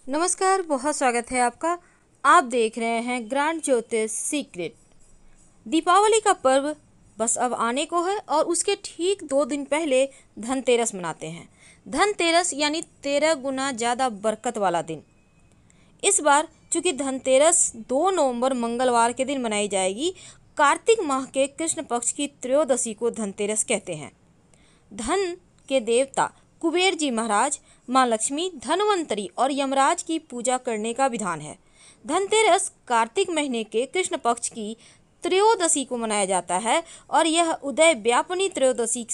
नमस्कार, बहुत स्वागत है आपका। आप देख रहे हैं ग्रांड ज्योतिष सीक्रेट। दीपावली का पर्व बस अब आने को है और उसके ठीक 2 दिन पहले धनतेरस मनाते हैं। धनतेरस यानी 13 गुना ज़्यादा बरकत वाला दिन। इस बार चूँकि धनतेरस 2 नवंबर मंगलवार के दिन मनाई जाएगी, कार्तिक माह के कृष्ण पक्ष की त्रयोदशी को धनतेरस कहते हैं। धन के देवता कुबेर जी महाराज, माँ लक्ष्मी, धनवंतरी और यमराज की पूजा करने का विधान है। धनतेरस कार्तिक महीने के कृष्ण पक्ष की त्रयोदशी को मनाया जाता है और यह उदय व्यापिनी त्रयोदशी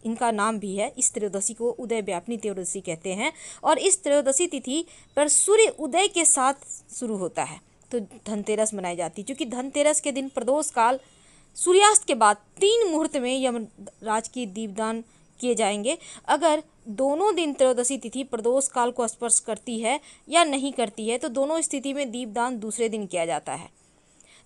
इनका नाम भी है। इस त्रयोदशी को उदय व्यापिनी त्रयोदशी कहते हैं और इस त्रयोदशी तिथि पर सूर्य उदय के साथ शुरू होता है तो धनतेरस मनाई जाती है। क्योंकि धनतेरस के दिन प्रदोष काल सूर्यास्त के बाद 3 मुहूर्त में यमराज की दीपदान किए जाएंगे। अगर दोनों दिन त्रयोदशी तिथि प्रदोष काल को स्पर्श करती है या नहीं करती है तो दोनों स्थिति में दीपदान दूसरे दिन किया जाता है।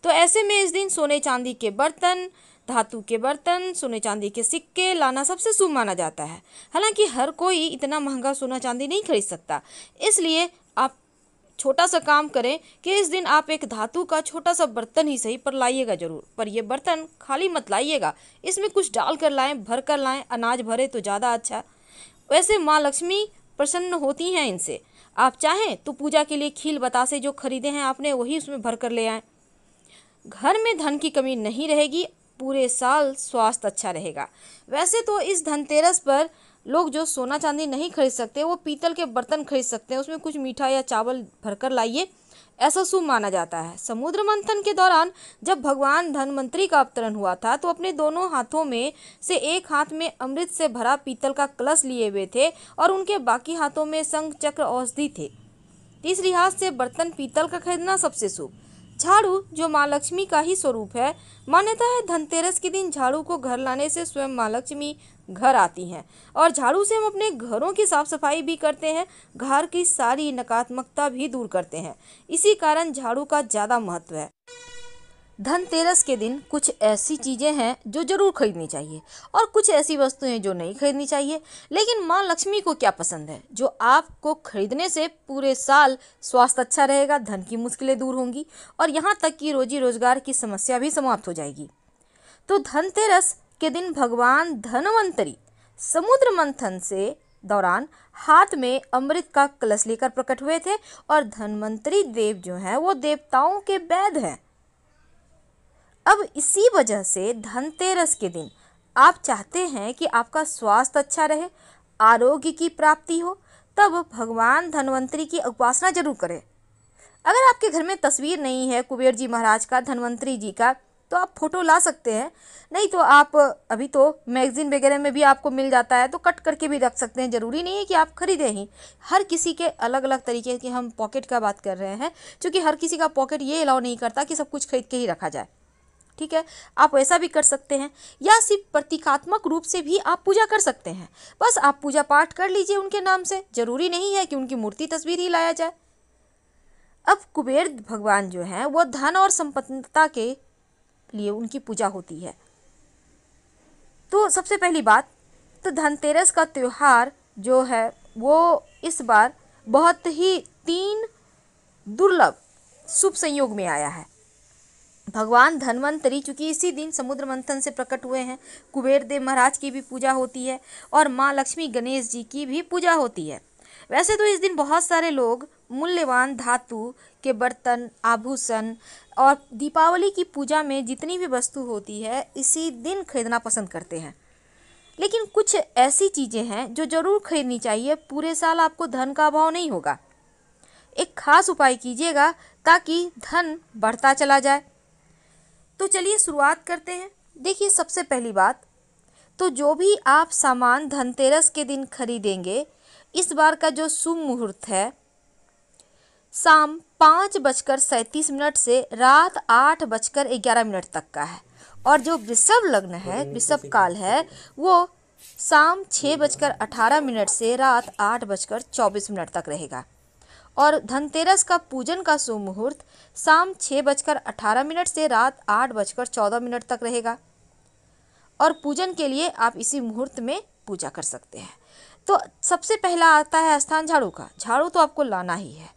तो ऐसे में इस दिन सोने चांदी के बर्तन, धातु के बर्तन, सोने चांदी के सिक्के लाना सबसे शुभ माना जाता है। हालांकि हर कोई इतना महंगा सोना चांदी नहीं खरीद सकता, इसलिए आप छोटा सा काम करें कि इस दिन आप एक धातु का छोटा सा बर्तन ही सही पर लाइएगा जरूर। पर ये बर्तन खाली मत लाइएगा, इसमें कुछ डाल कर लाएं, भर कर लाएं। अनाज भरे तो ज़्यादा अच्छा। वैसे माँ लक्ष्मी प्रसन्न होती हैं इनसे। आप चाहें तो पूजा के लिए खील बतासे जो खरीदे हैं आपने वही उसमें भर कर ले आएँ। घर में धन की कमी नहीं रहेगी, पूरे साल स्वास्थ्य अच्छा रहेगा। वैसे तो इस धनतेरस पर लोग जो सोना चांदी नहीं खरीद सकते वो पीतल के बर्तन खरीद सकते हैं, उसमें कुछ मीठा या चावल भरकर लाइए, ऐसा शुभ माना जाता है। समुद्र मंथन के दौरान जब भगवान धनवंतरी का अवतरण हुआ था तो अपने दोनों हाथों में से एक हाथ में अमृत से भरा पीतल का कलश लिए हुए थे और उनके बाकी हाथों में शंख चक्र औषधि थे। इस लिहाज से बर्तन पीतल का खरीदना सबसे शुभ। झाड़ू जो माँ लक्ष्मी का ही स्वरूप है, मान्यता है धनतेरस के दिन झाड़ू को घर लाने से स्वयं माँ लक्ष्मी घर आती हैं और झाड़ू से हम अपने घरों की साफ सफाई भी करते हैं, घर की सारी नकारात्मकता भी दूर करते हैं। इसी कारण झाड़ू का ज़्यादा महत्व है। धनतेरस के दिन कुछ ऐसी चीज़ें हैं जो जरूर खरीदनी चाहिए और कुछ ऐसी वस्तुएं जो नहीं खरीदनी चाहिए। लेकिन माँ लक्ष्मी को क्या पसंद है जो आपको खरीदने से पूरे साल स्वास्थ्य अच्छा रहेगा, धन की मुश्किलें दूर होंगी और यहाँ तक कि रोजी रोजगार की समस्या भी समाप्त हो जाएगी। तो धनतेरस के दिन भगवान धनवंतरी समुद्र मंथन से दौरान हाथ में अमृत का कलश लेकर प्रकट हुए थे और धनवंतरी देव जो हैं वो देवताओं के वैद्य हैं। अब इसी वजह से धनतेरस के दिन आप चाहते हैं कि आपका स्वास्थ्य अच्छा रहे, आरोग्य की प्राप्ति हो, तब भगवान धनवंतरी की उपासना जरूर करें। अगर आपके घर में तस्वीर नहीं है कुबेर जी महाराज का, धनवंतरी जी का, तो आप फोटो ला सकते हैं। नहीं तो आप अभी तो मैगजीन वगैरह में भी आपको मिल जाता है तो कट करके भी रख सकते हैं। ज़रूरी नहीं है कि आप खरीदें ही। हर किसी के अलग अलग तरीके की, हम पॉकेट का बात कर रहे हैं, क्योंकि हर किसी का पॉकेट ये अलाउ नहीं करता कि सब कुछ खरीद के ही रखा जाए। ठीक है, आप वैसा भी कर सकते हैं या सिर्फ प्रतीकात्मक रूप से भी आप पूजा कर सकते हैं। बस आप पूजा पाठ कर लीजिए उनके नाम से, जरूरी नहीं है कि उनकी मूर्ति तस्वीर ही लाया जाए। अब कुबेर भगवान जो हैं वो धन और संपन्नता के लिए उनकी पूजा होती है। तो सबसे पहली बात तो धनतेरस का त्यौहार जो है वो इस बार बहुत ही 3 दुर्लभ शुभ संयोग में आया है। भगवान धनवंतरी चूँकि इसी दिन समुद्र मंथन से प्रकट हुए हैं, कुबेर देव महाराज की भी पूजा होती है और माँ लक्ष्मी गणेश जी की भी पूजा होती है। वैसे तो इस दिन बहुत सारे लोग मूल्यवान धातु के बर्तन, आभूषण और दीपावली की पूजा में जितनी भी वस्तु होती है इसी दिन खरीदना पसंद करते हैं। लेकिन कुछ ऐसी चीज़ें हैं जो ज़रूर खरीदनी चाहिए, पूरे साल आपको धन का अभाव नहीं होगा। एक खास उपाय कीजिएगा ताकि धन बढ़ता चला जाए। तो चलिए शुरुआत करते हैं। देखिए, सबसे पहली बात तो जो भी आप सामान धनतेरस के दिन खरीदेंगे, इस बार का जो शुभ मुहूर्त है शाम 5:37 से रात 8:11 तक का है और जो वृषभ लग्न है, वृषभ काल है, वो शाम 6:18 से रात 8:24 तक रहेगा। और धनतेरस का पूजन का शुभ मुहूर्त शाम 6:18 से रात 8:14 तक रहेगा और पूजन के लिए आप इसी मुहूर्त में पूजा कर सकते हैं। तो सबसे पहला आता है स्थान झाड़ू का। झाड़ू तो आपको लाना ही है।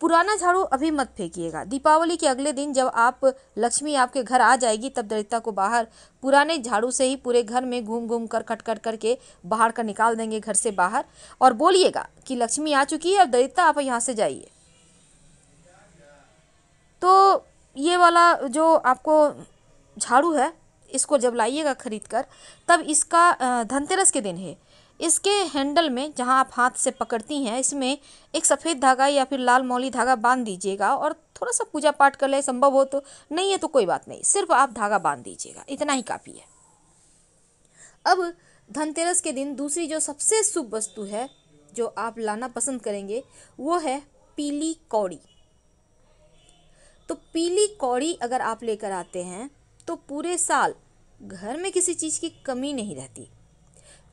पुराना झाड़ू अभी मत फेंकिएगा। दीपावली के अगले दिन जब आप लक्ष्मी आपके घर आ जाएगी तब दरिद्रता को बाहर पुराने झाड़ू से ही पूरे घर में घूम घूम कर कट कट करके बाहर का निकाल देंगे घर से बाहर, और बोलिएगा कि लक्ष्मी आ चुकी है, अब दरिद्रता आप यहाँ से जाइए। तो ये वाला जो आपको झाड़ू है इसको जब लाइएगा खरीद कर, तब इसका धनतेरस के दिन है, इसके हैंडल में जहाँ आप हाथ से पकड़ती हैं इसमें एक सफ़ेद धागा या फिर लाल मौली धागा बांध दीजिएगा और थोड़ा सा पूजा पाठ कर ले, संभव हो तो, नहीं है तो कोई बात नहीं, सिर्फ आप धागा बांध दीजिएगा, इतना ही काफ़ी है। अब धनतेरस के दिन दूसरी जो सबसे शुभ वस्तु है जो आप लाना पसंद करेंगे वो है पीली कौड़ी। तो पीली कौड़ी अगर आप लेकर आते हैं तो पूरे साल घर में किसी चीज़ की कमी नहीं रहती।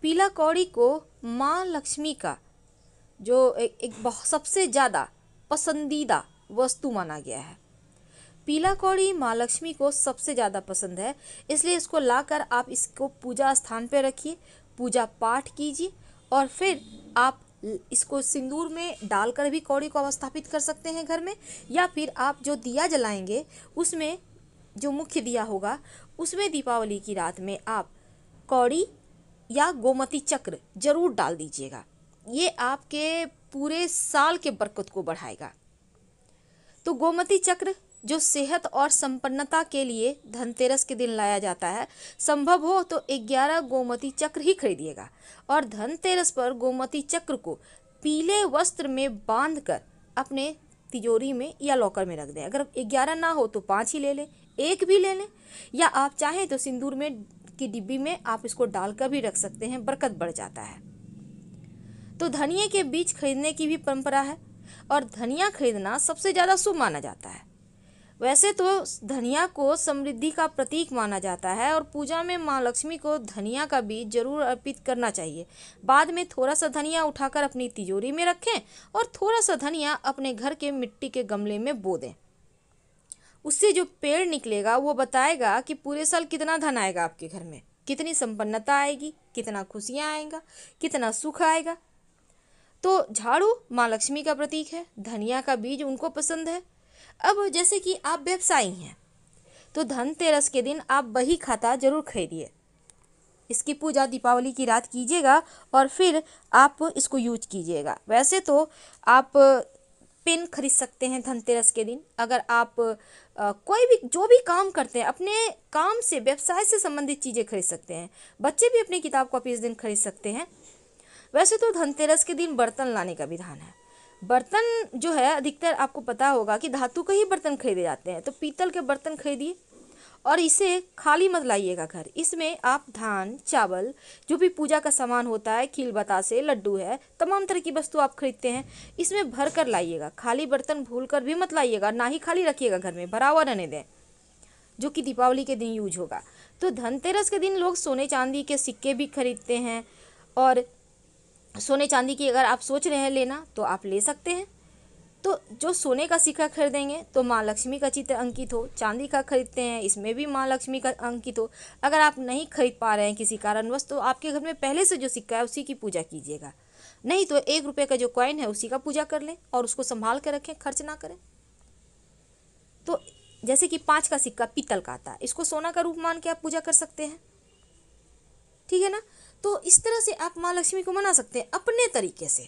पीला कौड़ी को माँ लक्ष्मी का जो एक सबसे ज़्यादा पसंदीदा वस्तु माना गया है। पीला कौड़ी माँ लक्ष्मी को सबसे ज़्यादा पसंद है, इसलिए इसको लाकर आप इसको पूजा स्थान पर रखिए, पूजा पाठ कीजिए और फिर आप इसको सिंदूर में डालकर भी कौड़ी को अवस्थापित कर सकते हैं घर में, या फिर आप जो दिया जलाएंगे उसमें जो मुख्य दिया होगा उसमें दीपावली की रात में आप कौड़ी या गोमती चक्र जरूर डाल दीजिएगा। ये आपके पूरे साल के बरकत को बढ़ाएगा। तो गोमती चक्र जो सेहत और संपन्नता के लिए धनतेरस के दिन लाया जाता है, संभव हो तो 11 गोमती चक्र ही खरीदिएगा और धनतेरस पर गोमती चक्र को पीले वस्त्र में बांधकर अपने तिजोरी में या लॉकर में रख दें। अगर 11 ना हो तो 5 ही ले लें, 1 भी ले लें, या आप चाहें तो सिंदूर में की डिब्बी में आप इसको डालकर भी रख सकते हैं, बरकत बढ़ जाता है। तो धनिया के बीज खरीदने की भी परंपरा है और धनिया खरीदना सबसे ज़्यादा शुभ माना जाता है। वैसे तो धनिया को समृद्धि का प्रतीक माना जाता है और पूजा में माँ लक्ष्मी को धनिया का बीज जरूर अर्पित करना चाहिए। बाद में थोड़ा सा धनिया उठाकर अपनी तिजोरी में रखें और थोड़ा सा धनिया अपने घर के मिट्टी के गमले में बो दें। उससे जो पेड़ निकलेगा वो बताएगा कि पूरे साल कितना धन आएगा आपके घर में, कितनी संपन्नता आएगी, कितना खुशियाँ आएगा, कितना सुख आएगा। तो झाड़ू माँ लक्ष्मी का प्रतीक है, धनिया का बीज उनको पसंद है। अब जैसे कि आप व्यवसायी हैं तो धनतेरस के दिन आप बही खाता जरूर खरीदिए। इसकी पूजा दीपावली की रात कीजिएगा और फिर आप इसको यूज कीजिएगा। वैसे तो आप पेन खरीद सकते हैं धनतेरस के दिन। अगर आप कोई भी जो भी काम करते हैं अपने काम से, व्यवसाय से संबंधित चीज़ें खरीद सकते हैं। बच्चे भी अपनी किताब कॉपी इस दिन खरीद सकते हैं। वैसे तो धनतेरस के दिन बर्तन लाने का विधान है। बर्तन जो है अधिकतर आपको पता होगा कि धातु के ही बर्तन खरीदे जाते हैं, तो पीतल के बर्तन खरीदिए और इसे खाली मत लाइएगा घर। इसमें आप धान, चावल, जो भी पूजा का सामान होता है, खील बतासे, लड्डू है, तमाम तरह की वस्तु आप खरीदते हैं, इसमें भर कर लाइएगा। खाली बर्तन भूल कर भी मत लाइएगा, ना ही खाली रखिएगा घर में, भरा हुआ रहने दें, जो कि दीपावली के दिन यूज होगा। तो धनतेरस के दिन लोग सोने चांदी के सिक्के भी खरीदते हैं और सोने चांदी की अगर आप सोच रहे हैं लेना तो आप ले सकते हैं। तो जो सोने का सिक्का खरीदेंगे तो माँ लक्ष्मी का चित्र अंकित हो, चांदी का खरीदते हैं इसमें भी माँ लक्ष्मी का अंकित हो। अगर आप नहीं खरीद पा रहे हैं किसी कारणवश तो आपके घर में पहले से जो सिक्का है उसी की पूजा कीजिएगा, नहीं तो 1 रुपये का जो कॉइन है उसी का पूजा कर लें और उसको संभाल कर रखें, खर्च ना करें। तो जैसे कि 5 का सिक्का पीतल का आता है, इसको सोना का रूप मान के आप पूजा कर सकते हैं, ठीक है ना। तो इस तरह से आप माँ लक्ष्मी को मना सकते हैं अपने तरीके से।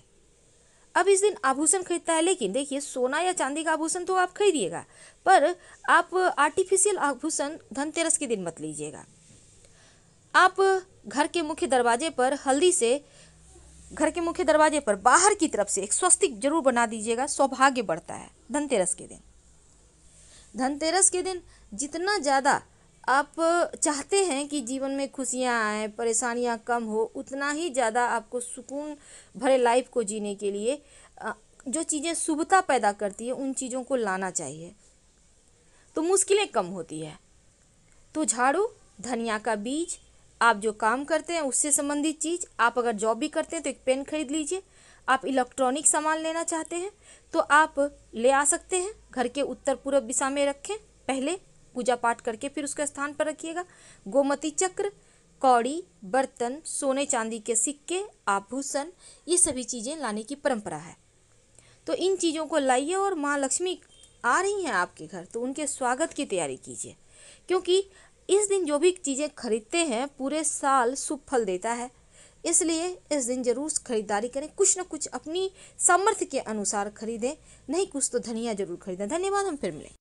अब इस दिन आभूषण खरीदता है, लेकिन देखिए सोना या चांदी का आभूषण तो आप खरीदिएगा, पर आप आर्टिफिशियल आभूषण धनतेरस के दिन मत लीजिएगा। आप घर के मुख्य दरवाजे पर हल्दी से घर के मुख्य दरवाजे पर बाहर की तरफ से एक स्वस्तिक जरूर बना दीजिएगा, सौभाग्य बढ़ता है धनतेरस के दिन। धनतेरस के दिन जितना ज़्यादा आप चाहते हैं कि जीवन में खुशियाँ आएँ, परेशानियाँ कम हो, उतना ही ज़्यादा आपको सुकून भरे लाइफ को जीने के लिए जो चीज़ें शुभता पैदा करती है उन चीज़ों को लाना चाहिए, तो मुश्किलें कम होती है। तो झाड़ू, धनिया का बीज, आप जो काम करते हैं उससे संबंधित चीज़, आप अगर जॉब भी करते हैं तो एक पेन खरीद लीजिए। आप इलेक्ट्रॉनिक सामान लेना चाहते हैं तो आप ले आ सकते हैं, घर के उत्तर पूर्व दिशा में रखें, पहले पूजा पाठ करके फिर उसके स्थान पर रखिएगा। गोमती चक्र, कौड़ी, बर्तन, सोने चांदी के सिक्के, आभूषण, ये सभी चीज़ें लाने की परंपरा है। तो इन चीज़ों को लाइए और माँ लक्ष्मी आ रही हैं आपके घर तो उनके स्वागत की तैयारी कीजिए, क्योंकि इस दिन जो भी चीज़ें खरीदते हैं पूरे साल शुभ फल देता है। इसलिए इस दिन जरूर खरीदारी करें, कुछ न कुछ अपनी सामर्थ्य के अनुसार खरीदें, नहीं कुछ तो धनिया जरूर खरीदें। धन्यवाद, हम फिर मिलें।